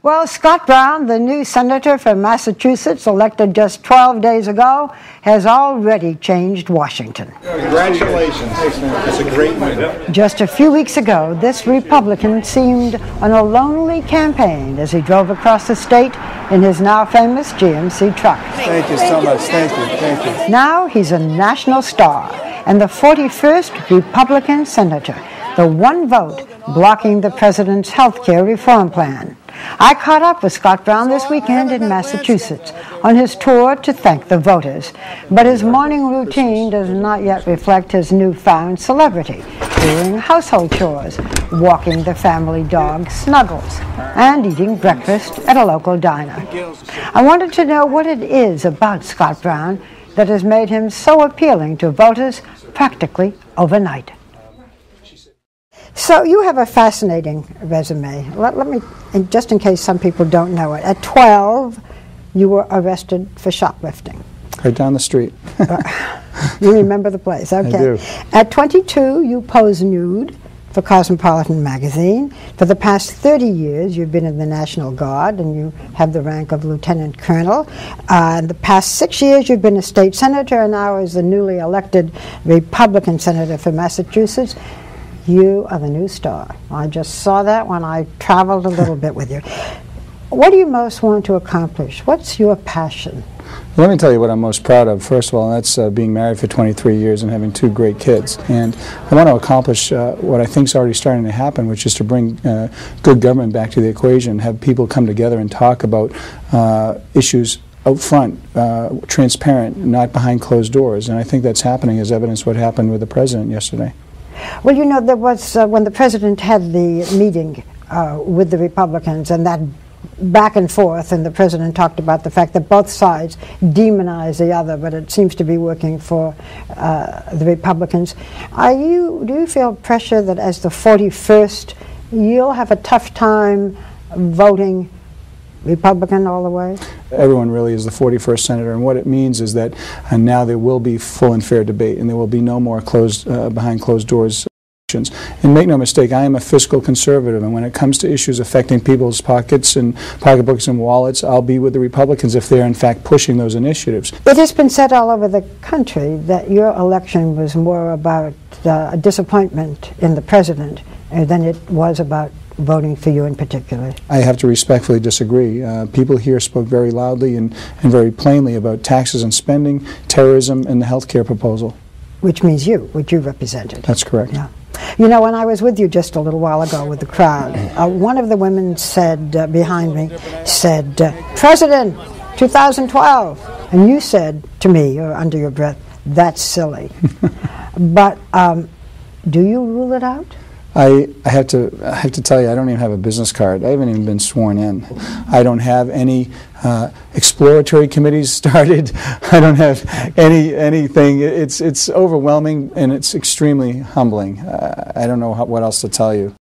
Well, Scott Brown, the new senator from Massachusetts, elected just 12 days ago, has already changed Washington. Congratulations. It's a great move. Just a few weeks ago, this Republican seemed on a lonely campaign as he drove across the state in his now famous GMC truck. Thank you so much. Thank you. Thank you. Now he's a national star and the 41st Republican senator, the one vote blocking the president's health care reform plan. I caught up with Scott Brown this weekend in Massachusetts on his tour to thank the voters, but his morning routine does not yet reflect his newfound celebrity, doing household chores, walking the family dog Snuggles, and eating breakfast at a local diner. I wanted to know what it is about Scott Brown that has made him so appealing to voters practically overnight. So you have a fascinating resume. Let me, just in case some people don't know it, at 12, you were arrested for shoplifting. Right down the street. You remember the place, okay. I do. At 22, you pose nude for Cosmopolitan magazine. For the past 30 years, you've been in the National Guard, and you have the rank of Lieutenant Colonel. In the past 6 years, you've been a state senator, and now as the newly elected Republican senator for Massachusetts. You are the new star. I just saw that when I traveled a little bit with you. What do you most want to accomplish? What's your passion? Let me tell you what I'm most proud of. First of all, that's being married for 23 years and having 2 great kids. And I want to accomplish what I think is already starting to happen, which is to bring good government back to the equation, have people come together and talk about issues out front, transparent, not behind closed doors. And I think that's happening, as evidenced what happened with the president yesterday. Well, you know, there was, when the president had the meeting with the Republicans and that back and forth, and the president talked about the fact that both sides demonize the other, but it seems to be working for the Republicans. Do you feel pressure that as the 41st, you'll have a tough time voting Republican all the way? Everyone really is the 41st senator, and what it means is that now there will be full and fair debate, and there will be no more behind closed doors. And make no mistake, I am a fiscal conservative, and when it comes to issues affecting people's pockets and pocketbooks and wallets, I'll be with the Republicans if they're in fact pushing those initiatives. It has been said all over the country that your election was more about a disappointment in the president than it was about voting for you in particular. I have to respectfully disagree. People here spoke very loudly and very plainly about taxes and spending, terrorism, and the health care proposal. Which means you, which you represented. That's correct. Yeah. You know, when I was with you just a little while ago with the crowd, one of the women said, behind me, said, President, 2012. And you said to me, or under your breath, that's silly. But do you rule it out? I have to tell you, I don't even have a business card. I haven't even been sworn in. I don't have any exploratory committees started. I don't have anything. It's overwhelming, and it's extremely humbling. I don't know what else to tell you.